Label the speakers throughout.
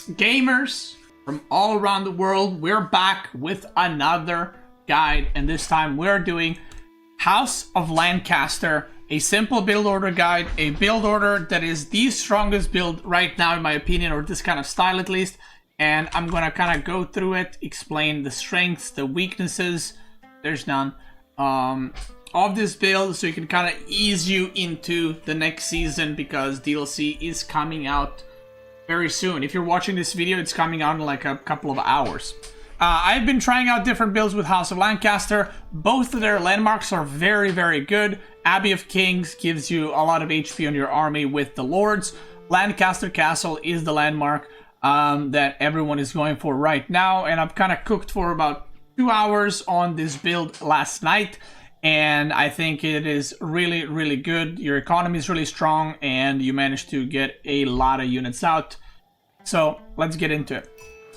Speaker 1: gamers from all around the world. We're back with another guide, and this time we're doing House of Lancaster, a simple build order guide, a build order that is the strongest build right now in my opinion, or this kind of style at least. And I'm gonna kind of go through it, explain the strengths, the weaknesses, there's none, of this build, so you can kind of ease you into the next season, because DLC is coming out very soon. If you're watching this video, it's coming out in like a couple of hours. I've been trying out different builds with House of Lancaster. Both of their landmarks are very, very good. Abbey of Kings gives you a lot of HP on your army with the lords. Lancaster Castle is the landmark that everyone is going for right now, and I've kind of cooked for about 2 hours on this build last night, and I think it is really, really good. Your economy is really strong, and you managed to get a lot of units out. So let's get into it.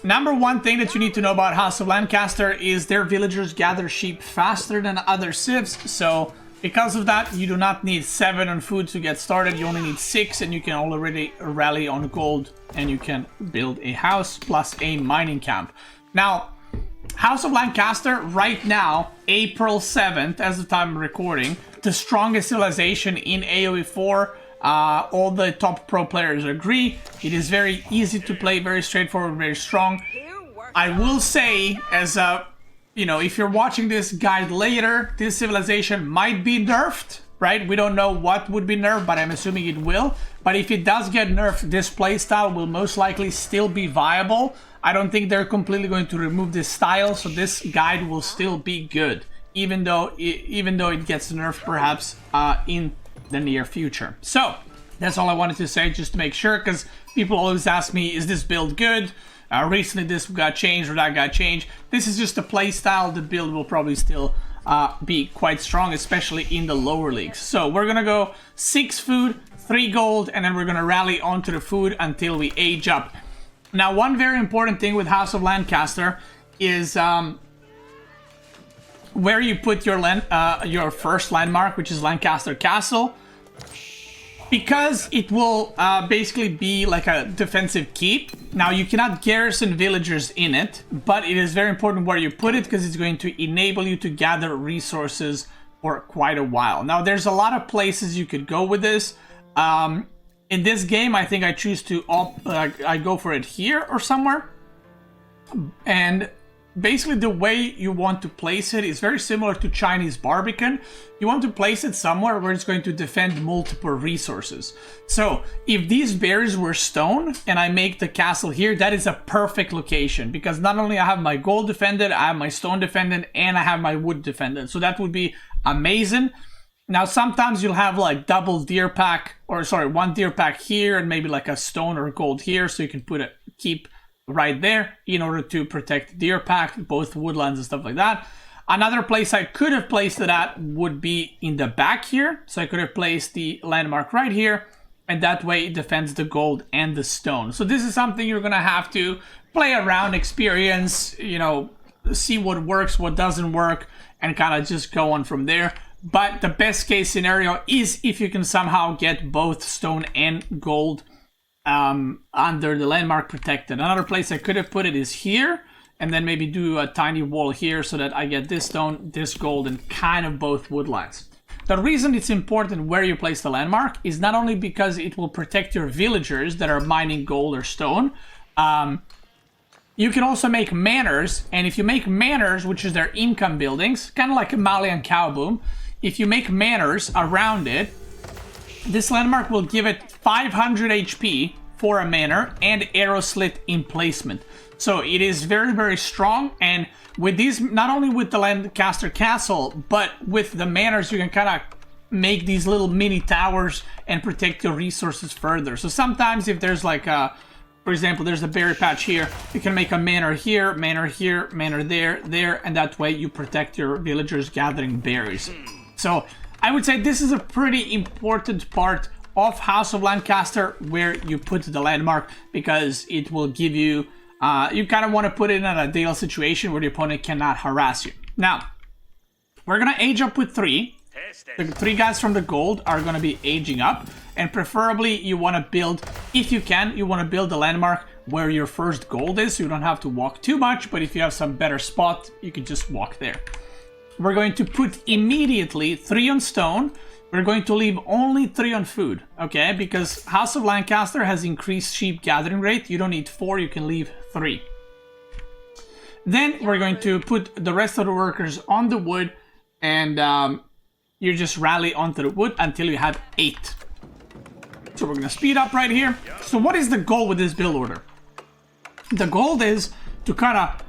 Speaker 1: Number one thing that you need to know about House of Lancaster is their villagers gather sheep faster than other civs. So because of that, you do not need 7 on food to get started. You only need 6, and you can already rally on gold, and you can build a house plus a mining camp. Now, House of Lancaster right now, April 7th, as the time I'm recording, the strongest civilization in AoE 4. All the top pro players agree. It is very easy to play, very straightforward, very strong. I will say, as a, you know, if you're watching this guide later, this civilization might be nerfed, right? We don't know what would be nerfed, but I'm assuming it will. But if it does get nerfed, this playstyle will most likely still be viable. I don't think they're completely going to remove this style, so this guide will still be good, even though it gets nerfed perhaps in the near future. So that's all I wanted to say, just to make sure, because people always ask me, is this build good? Recently this got changed or that got changed. This is just a play style. The build will probably still be quite strong, especially in the lower leagues. So we're gonna go 6 food, 3 gold, and then we're gonna rally onto the food until we age up. Now, one very important thing with House of Lancaster is where you put your first landmark, which is Lancaster Castle, because it will basically be like a defensive keep. Now, you cannot garrison villagers in it, but it is very important where you put it, because it's going to enable you to gather resources for quite a while. Now, there's a lot of places you could go with this. In this game, I think I choose to I go for it here or somewhere. And basically the way you want to place it is very similar to Chinese Barbican. You want to place it somewhere where it's going to defend multiple resources. So if these berries were stone and I make the castle here, that is a perfect location, because not only I have my gold defended, I have my stone defended, and I have my wood defended. So that would be amazing. Now, sometimes you'll have like double deer pack, or sorry, 1 deer pack here and maybe like a stone or gold here, so you can put a keep right there in order to protect deer pack, both woodlands and stuff like that. Another place I could have placed it at would be in the back here, so I could have placed the landmark right here, and that way it defends the gold and the stone. So this is something you're gonna have to play around, experience, you know, see what works, what doesn't work, and kind of just go on from there. But the best case scenario is if you can somehow get both stone and gold under the landmark protected. Another place I could have put it is here, and then maybe do a tiny wall here so that I get this stone, this gold, and kind of both woodlands. The reason it's important where you place the landmark is not only because it will protect your villagers that are mining gold or stone. You can also make manors, and if you make manors, which is their income buildings, kind of like a Malian cow boom, if you make manors around it, this landmark will give it 500 HP for a manor and arrow slit emplacement. So it is very, very strong, and with these, not only with the Lancaster Castle, but with the manors, you can kind of make these little mini towers and protect your resources further. So sometimes if there's like a, for example, there's a berry patch here, you can make a manor here, manor there, there, and that way you protect your villagers gathering berries. So I would say this is a pretty important part of House of Lancaster, where you put the landmark, because it will give you, you kind of want to put it in an ideal situation where the opponent cannot harass you. Now, we're going to age up with 3. The 3 guys from the gold are going to be aging up, and preferably you want to build, if you can, you want to build the landmark where your first gold is, so you don't have to walk too much, but if you have some better spot, you can just walk there. We're going to put immediately 3 on stone. We're going to leave only 3 on food, okay? Because House of Lancaster has increased sheep gathering rate. You don't need 4, you can leave 3. Then we're going to put the rest of the workers on the wood, and you just rally onto the wood until you have 8. So we're going to speed up right here. So what is the goal with this build order? The goal is to kind of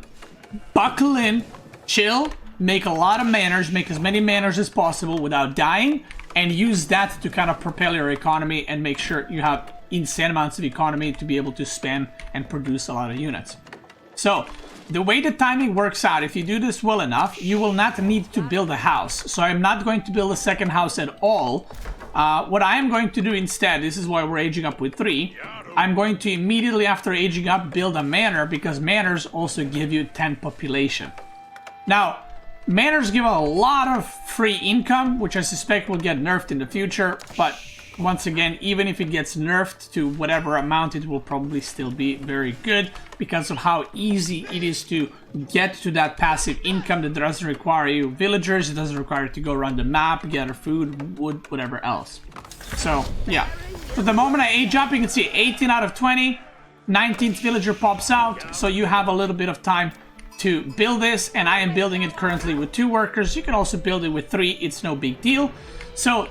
Speaker 1: buckle in, chill, make a lot of manners, make as many manners as possible without dying, and use that to kind of propel your economy and make sure you have insane amounts of economy to be able to spam and produce a lot of units. So the way the timing works out, if you do this well enough, you will not need to build a house. So I'm not going to build a second house at all. What I am going to do instead, this is why we're aging up with 3, I'm going to immediately after aging up build a manor, because manors also give you 10 population. Now, manors give a lot of free income, which I suspect will get nerfed in the future, but once again, even if it gets nerfed to whatever amount, it will probably still be very good because of how easy it is to get to that passive income that doesn't require you villagers, it doesn't require you to go around the map, gather food, wood, whatever else. So, yeah. So the moment I age up, you can see 18 out of 20, 19th villager pops out, so you have a little bit of time to build this, and I am building it currently with 2 workers. You can also build it with 3, it's no big deal. So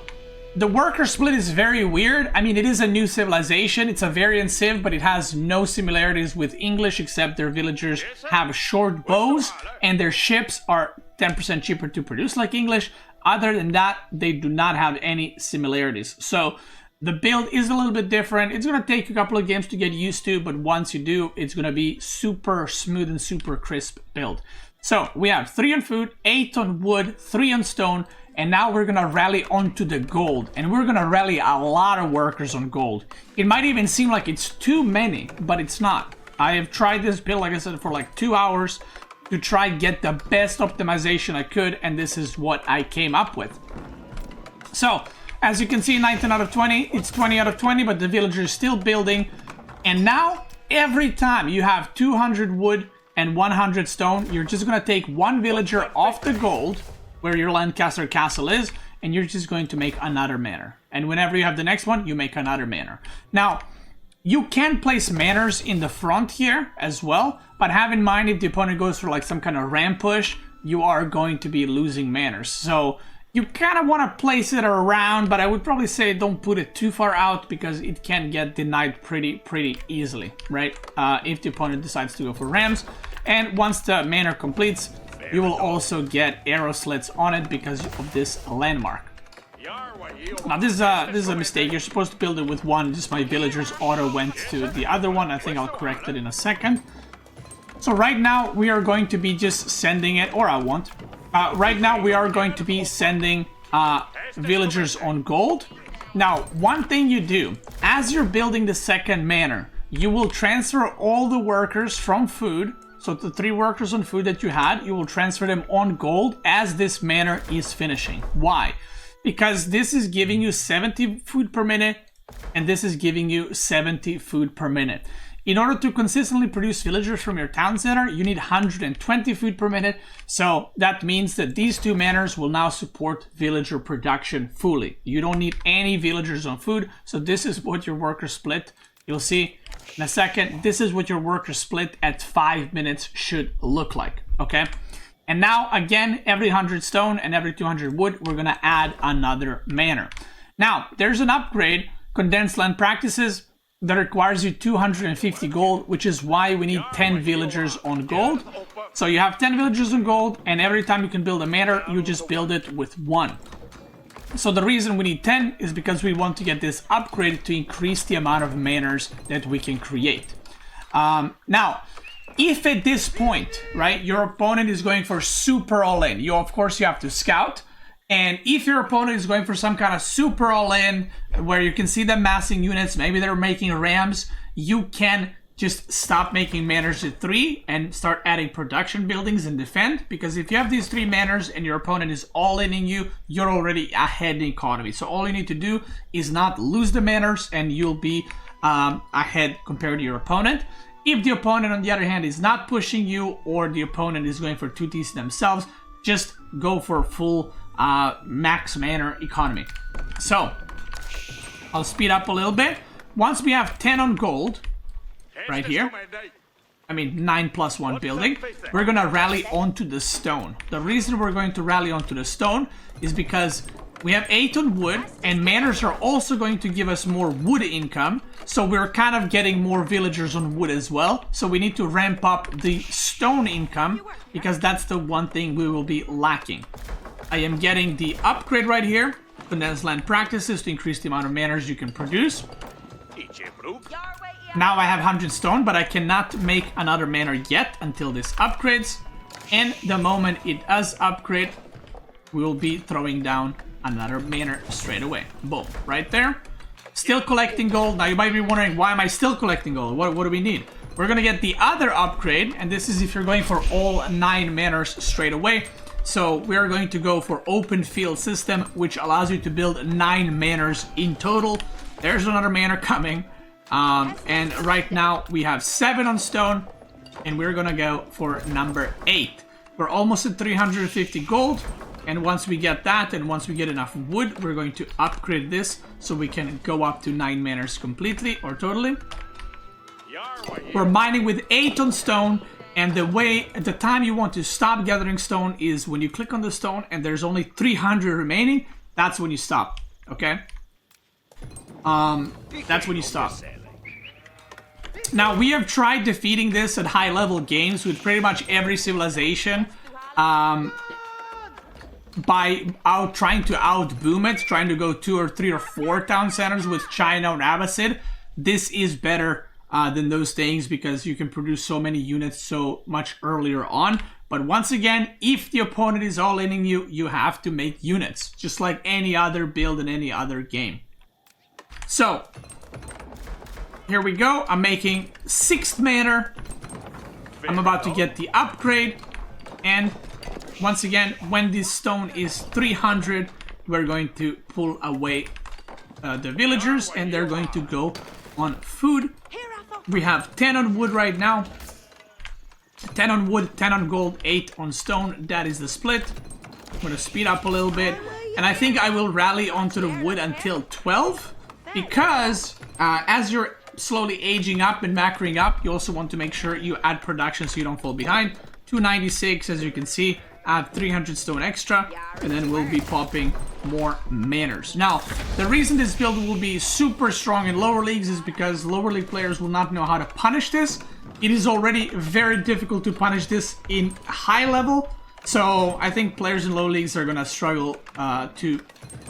Speaker 1: the worker split is very weird. I mean, it is a new civilization, it's a variant civ, but it has no similarities with English except their villagers have short bows and their ships are 10% cheaper to produce like English. Other than that, they do not have any similarities. So the build is a little bit different. It's going to take a couple of games to get used to, but once you do, it's going to be super smooth and super crisp build. So we have 3 on food, 8 on wood, 3 on stone, and now we're going to rally onto the gold. And we're going to rally a lot of workers on gold. It might even seem like it's too many, but it's not. I have tried this build, like I said, for like 2 hours to try get the best optimization I could, and this is what I came up with. So as you can see, 19 out of 20, it's 20 out of 20, but the villager is still building. And now, every time you have 200 wood and 100 stone, you're just going to take 1 villager off the gold, where your Lancaster castle is, and you're just going to make another manor. And whenever you have the next one, you make another manor. Now, you can place manors in the front here as well, but have in mind if the opponent goes for like some kind of ram push, you are going to be losing manors. So you kind of want to place it around, but I would probably say don't put it too far out because it can get denied pretty easily, right? If the opponent decides to go for rams. And once the manor completes, you will also get arrow slits on it because of this landmark. Now this is a mistake. You're supposed to build it with 1. Just my villagers auto went to the other one. I think I'll correct it in a second. So right now we are going to be just sending it, or I won't. Right now we are going to be sending villagers on gold. Now, one thing you do, as you're building the second manor, you will transfer all the workers from food. So the 3 workers on food that you had, you will transfer them on gold as this manor is finishing. Why? Because this is giving you 70 food per minute, and this is giving you 70 food per minute. In order to consistently produce villagers from your town center, you need 120 food per minute. So that means that these 2 manors will now support villager production fully. You don't need any villagers on food. So this is what your worker split. You'll see in a second, this is what your worker split at 5 minutes should look like, okay? And now, again, every 100 stone and every 200 wood, we're gonna add another manor. Now, there's an upgrade, Condensed Land Practices, that requires you 250 gold, which is why we need 10 villagers on gold. So you have 10 villagers on gold, and every time you can build a manor, you just build it with 1. So the reason we need 10 is because we want to get this upgrade to increase the amount of manors that we can create. Now, if at this point, right, your opponent is going for super all-in, of course you have to scout. And if your opponent is going for some kind of super all-in, where you can see them massing units, maybe they're making rams, you can just stop making manors at 3 and start adding production buildings and defend. Because if you have these 3 manors and your opponent is all-inning you, you're already ahead in economy. So all you need to do is not lose the manors and you'll be ahead compared to your opponent. If the opponent, on the other hand, is not pushing you, or the opponent is going for 2Ts themselves, just go for full max mana economy. So, I'll speed up a little bit. Once we have 10 on gold, right here, I mean 9+1 building, we're gonna rally onto the stone. The reason we're going to rally onto the stone is because we have 8 on wood, and manors are also going to give us more wood income, so we're kind of getting more villagers on wood as well. So we need to ramp up the stone income, because that's the one thing we will be lacking. I am getting the upgrade right here, condensed land practices, to increase the amount of manors you can produce. Now I have 100 stone, but I cannot make another manor yet until this upgrades. And the moment it does upgrade, we will be throwing down another manor straight away. Boom, right there. Still collecting gold. Now you might be wondering, why am I still collecting gold? What do we need? We're gonna get the other upgrade, and this is if you're going for all 9 manors straight away. So we are going to go for open field system, which allows you to build 9 manors in total. There's another manor coming. And right now we have 7 on stone, and we're gonna go for number 8. We're almost at 350 gold, and once we get that, and once we get enough wood, we're going to upgrade this so we can go up to 9 manors completely or totally. We're mining with 8 on stone, and the time you want to stop gathering stone is when you click on the stone and there's only 300 remaining. That's when you stop, okay? That's when you stop. Now, we have tried defeating this at high-level games with pretty much every civilization by trying to out-boom it, trying to go 2 or 3 or 4 town centers with China or Abbasid. This is better than those things because you can produce so many units so much earlier on. But once again, if the opponent is all-inning you, you have to make units, just like any other build in any other game. So, here we go. I'm making 6th manor. I'm about to get the upgrade. And once again, when this stone is 300, we're going to pull away the villagers, and they're going to go on food. We have 10 on wood right now. 10 on wood, 10 on gold, 8 on stone. That is the split. I'm going to speed up a little bit. And I think I will rally onto the wood until 12. Because as you're slowly aging up and macroing up, you also want to make sure you add production so you don't fall behind. 296, as you can see, add 300 stone extra, and then we'll be popping more manors. Now, the reason this build will be super strong in lower leagues is because lower league players will not know how to punish this. It is already very difficult to punish this in high level, so I think players in low leagues are gonna struggle to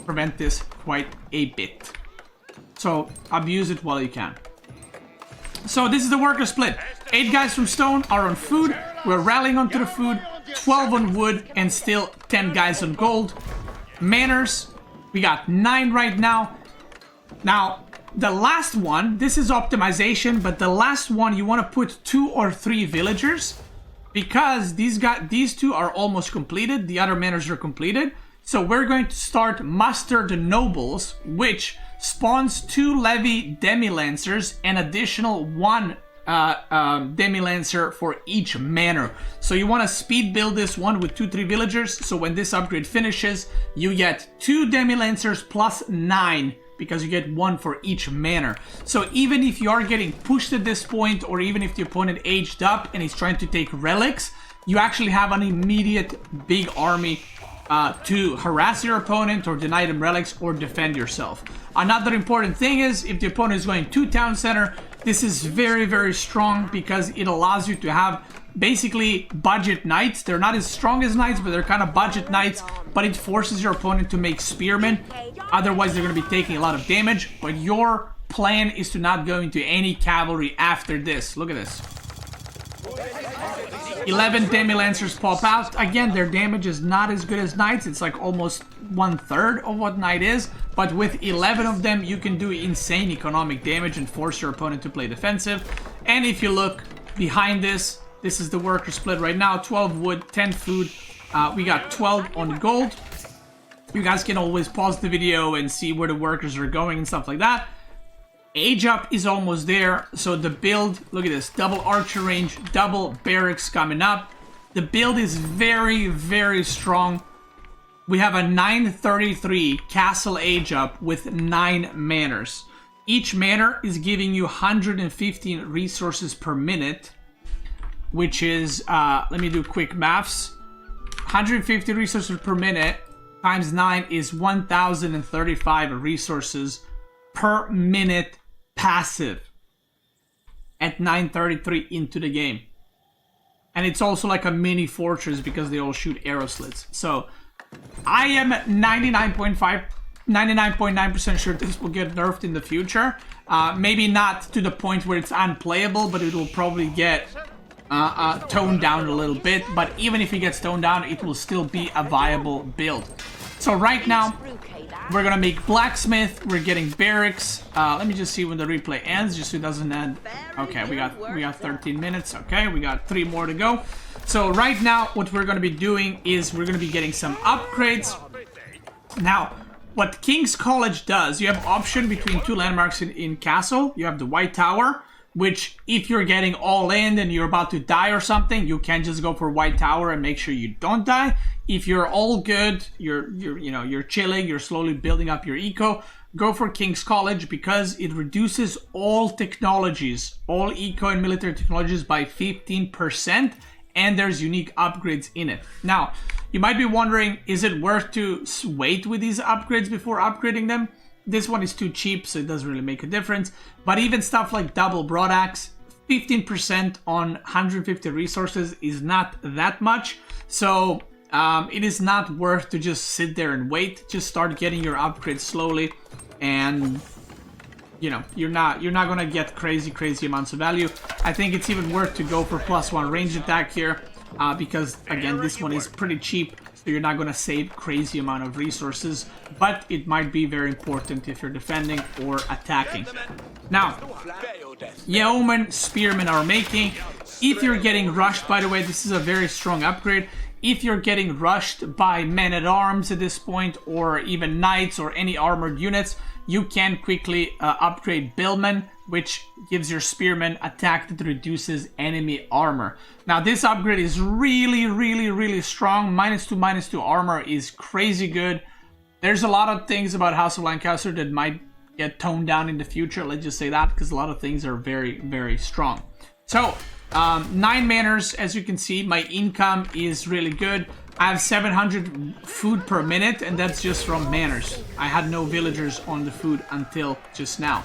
Speaker 1: prevent this quite a bit. So abuse it while you can. So this is the worker split. 8 guys from stone are on food. We're rallying onto the food. 12 on wood and still 10 guys on gold. Manors, we got 9 right now. Now, the last one, this is optimization, but the last one you want to put 2 or 3 villagers because these 2 are almost completed. The other manors are completed. So we're going to start Muster the Nobles, which spawns 2 Levy Demi-Lancers and additional 1 Demi-Lancer for each manor. So you want to speed build this one with 2-3 villagers, so when this upgrade finishes, you get 2 Demi-Lancers plus 9, because you get 1 for each manor. So even if you are getting pushed at this point, or even if the opponent aged up and is trying to take relics, you actually have an immediate big army to harass your opponent or deny them relics or defend yourself. Another important thing is if the opponent is going to town center, this is very, very strong because it allows you to have basically budget knights. They're not as strong as knights, but they're kind of budget knights, but it forces your opponent to make spearmen. Otherwise, they're going to be taking a lot of damage, but your plan is to not go into any cavalry after this. Look at this. 11 Demi-Lancers pop out. Again, their damage is not as good as knights. It's like almost 1/3 of what knight is. But with 11 of them, you can do insane economic damage and force your opponent to play defensive. And if you look behind this, this is the worker split right now. 12 wood, 10 food. We got 12 on gold. You guys can always pause the video and see where the workers are going and stuff like that. Age up is almost there, so the build, look at this, double archer range, double barracks coming up. The build is very, very strong. We have a 933 castle age up with 9 manors. Each manor is giving you 115 resources per minute, which is, let me do quick maths. 150 resources per minute times 9 is 1,035 resources per minute passive at 933 into the game. And it's also like a mini fortress because they all shoot arrow slits. So I am 99.9% sure this will get nerfed in the future. Maybe not to the point where it's unplayable, but it will probably get toned down a little bit. But even if it gets toned down, it will still be a viable build. So right now, we're gonna make blacksmith. We're getting barracks. Let me just see when the replay ends, just so it doesn't end. Okay, we got 13 minutes. Okay, we got 3 more to go. So right now, what we're gonna be doing is we're gonna be getting some upgrades. Now, what King's College does, you have option between 2 landmarks in Castle. You have the White Tower, which if you're getting all in and you're about to die or something, you can just go for White Tower and make sure you don't die. If you're all good, you're chilling, you're slowly building up your eco, go for King's College because it reduces all technologies, all eco and military technologies by 15%, and there's unique upgrades in it. Now, you might be wondering, is it worth to wait with these upgrades before upgrading them? This one is too cheap, so it doesn't really make a difference. But even stuff like double broadaxe, 15% on 150 resources is not that much. So it is not worth to just sit there and wait. Just start getting your upgrades slowly, and you're not gonna get crazy amounts of value. I think it's even worth to go for +1 range attack here, because again, this one is pretty cheap. So you're not going to save crazy amount of resources, but it might be very important if you're defending or attacking. Now, Yeoman, Spearmen are making. If you're getting rushed, by the way, this is a very strong upgrade. If you're getting rushed by men-at-arms at this point, or even knights or any armored units, you can quickly upgrade Billmen, which gives your spearmen attack that reduces enemy armor. Now this upgrade is really strong. -2/-2 armor is crazy good. There's a lot of things about House of Lancaster that might get toned down in the future. Let's just say that, because a lot of things are very strong. So 9 manors, as you can see, my income is really good. I have 700 food per minute, and that's just from manors. I had no villagers on the food until just now.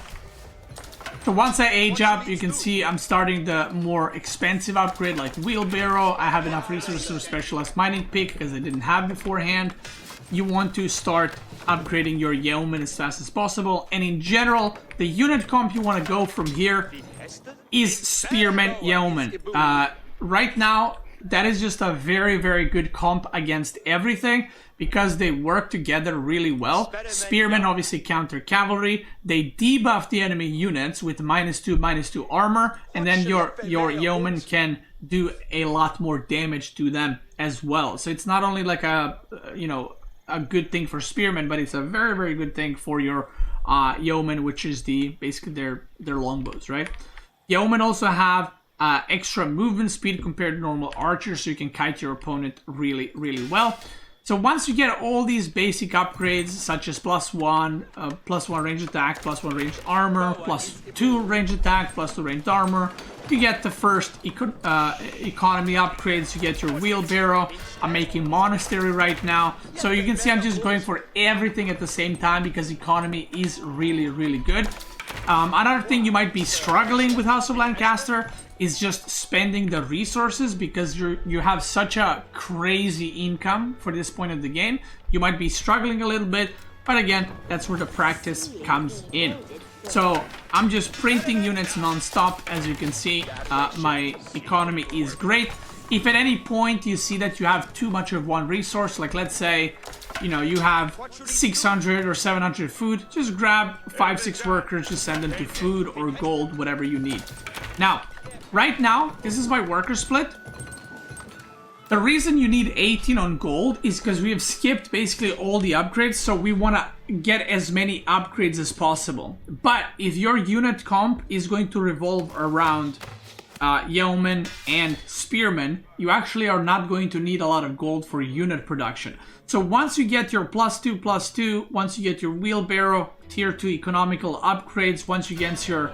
Speaker 1: So once I age up, you can see I'm starting the more expensive upgrade like wheelbarrow. I have enough resources for specialized mining pick because I didn't have beforehand. You want to start upgrading your yeoman as fast as possible. And in general, the unit comp you want to go from here is spearman yeoman. Right now, that is just a very good comp against everything because they work together really well. Spearmen obviously counter cavalry. They debuff the enemy units with -2/-2 armor, and then your yeoman can do a lot more damage to them as well. So it's not only like a good thing for spearmen, but it's a very good thing for your yeoman, which is basically their longbows, right? Yeomen also have extra movement speed compared to normal archers, so you can kite your opponent really well. So once you get all these basic upgrades, such as +1 range attack, +1 ranged armor, +2 range attack, +2 ranged armor, you get the first economy upgrades. You get your wheelbarrow. I'm making monastery right now, so you can see I'm just going for everything at the same time because economy is really good. Another thing you might be struggling with House of Lancaster is just spending the resources because you have such a crazy income for this point of the game. You might be struggling a little bit, but again, that's where the practice comes in. So I'm just printing units non-stop. As you can see, my economy is great. If at any point you see that you have too much of one resource, like let's say, you have 600 or 700 food, just grab 5-6 workers, just send them to food or gold, whatever you need. Now, right now, this is my worker split. The reason you need 18 on gold is because we have skipped basically all the upgrades, so we want to get as many upgrades as possible. But if your unit comp is going to revolve around yeoman and spearman, you actually are not going to need a lot of gold for unit production. So once you get your +2/+2, once you get your wheelbarrow, tier 2 economical upgrades, once you get your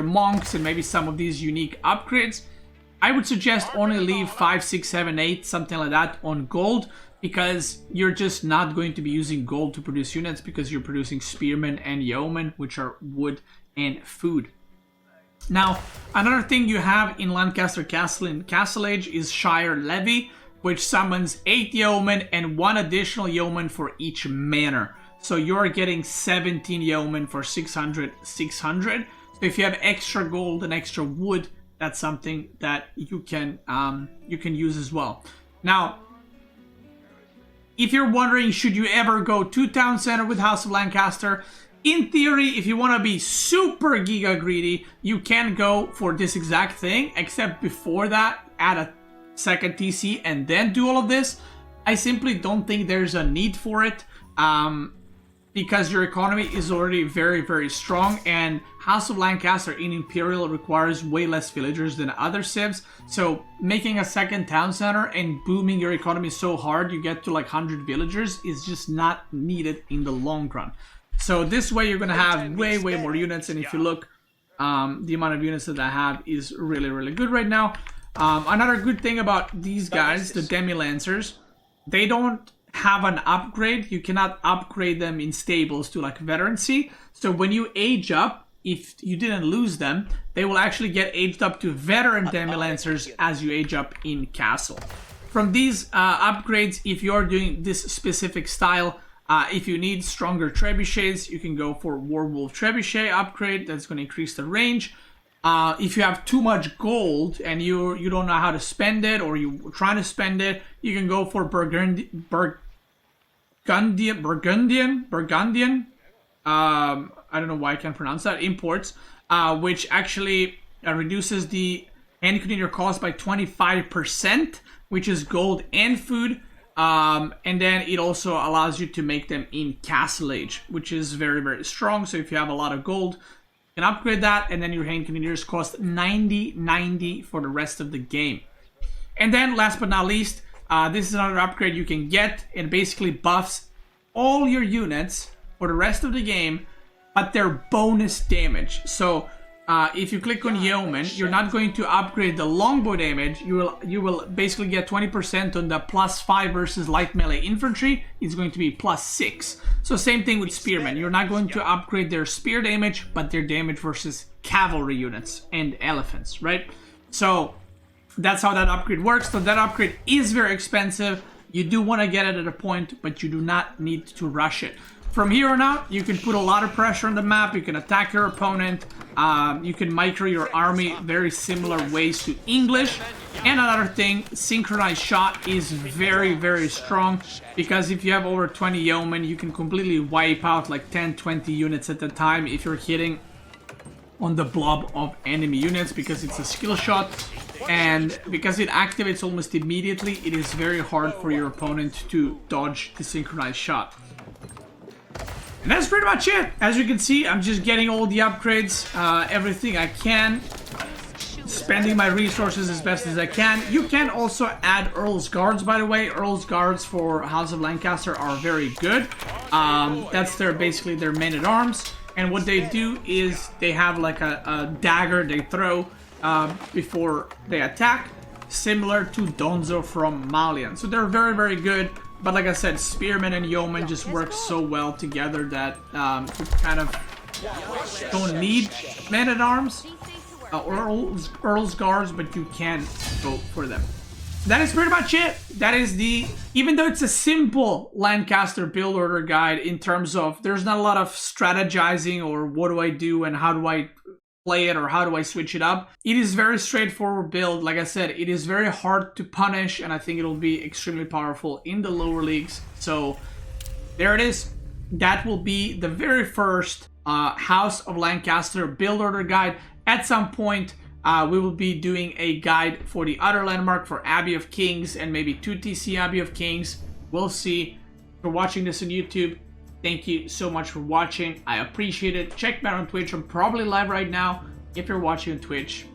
Speaker 1: monks and maybe some of these unique upgrades, I would suggest only leave 5, 6, 7, 8, something like that on gold, because you're just not going to be using gold to produce units because you're producing spearmen and yeomen, which are wood and food. Now, another thing you have in Lancaster Castle in Castle Age is Shire Levy, which summons 8 yeomen and 1 additional yeoman for each manor. So you're getting 17 yeomen for 600, 600. So if you have extra gold and extra wood, that's something that you can use as well. Now, if you're wondering, should you ever go to Town Center with House of Lancaster? In theory, if you want to be super giga greedy, you can go for this exact thing, except before that, add a second TC and then do all of this. I simply don't think there's a need for it, because your economy is already very, very strong, and House of Lancaster in Imperial requires way less villagers than other civs. So making a second town center and booming your economy so hard you get to like 100 villagers is just not needed in the long run. So this way you're going to have way, way more units, and if you look, the amount of units that I have is really, really good right now. Another good thing about these guys, the Demi-Lancers, they don't have an upgrade. You cannot upgrade them in stables to like veterancy. So when you age up, if you didn't lose them, they will actually get aged up to veteran Demi-Lancers as you age up in castle. From these upgrades, if you're doing this specific style, if you need stronger trebuchets, you can go for Warwolf Trebuchet upgrade. That's going to increase the range. If you have too much gold and you don't know how to spend it, or you're trying to spend it, you can go for Burgundian. I don't know why I can't pronounce that. Imports, which actually reduces the hand cannoneer cost by 25%, which is gold and food. And then it also allows you to make them in Castle Age, which is very, very strong. So if you have a lot of gold, you can upgrade that, and then your hand cannoneers cost 90 for the rest of the game. And then last but not least, this is another upgrade you can get. It basically buffs all your units for the rest of the game, but their bonus damage. So if you click on Yeoman, you're not going to upgrade the longbow damage. You will basically get 20% on the +5 versus light melee infantry. It's going to be +6. So same thing with spearmen. You're not going to upgrade their spear damage, but their damage versus cavalry units and elephants, right? So that's how that upgrade works. So that upgrade is very expensive. You do want to get it at a point, but you do not need to rush it. From here on out, you can put a lot of pressure on the map. You can attack your opponent. You can micro your army very similar ways to English. And another thing, synchronized shot is very, very strong, because if you have over 20 yeomen, you can completely wipe out like 10, 20 units at a time if you're hitting on the blob of enemy units, because it's a skill shot. And because it activates almost immediately, it is very hard for your opponent to dodge the synchronized shot. And that's pretty much it. As you can see, I'm just getting all the upgrades, everything I can, spending my resources as best as I can. You can also add Earl's Guards, by the way. Earl's Guards for House of Lancaster are very good. That's basically their men-at-arms. And what they do is they have like a dagger they throw before they attack, similar to Donzo from Malian. So they're very, very good. But like I said, Spearmen and Yeomen just work so well together that you kind of don't need men-at-arms or Earl's Guards, but you can vote for them. That is pretty much it. That is even though it's a simple Lancaster build order guide in terms of there's not a lot of strategizing or what do I do and how do I play it or how do I switch it up. It is very straightforward build. Like I said, it is very hard to punish, and I think it'll be extremely powerful in the lower leagues. So there it is. That will be the very first House of Lancaster build order guide. At some point, We will be doing a guide for the other landmark for Abbey of Kings and maybe 2TC Abbey of Kings. We'll see. If you're watching this on YouTube, thank you so much for watching. I appreciate it. Check me out on Twitch. I'm probably live right now. If you're watching on Twitch,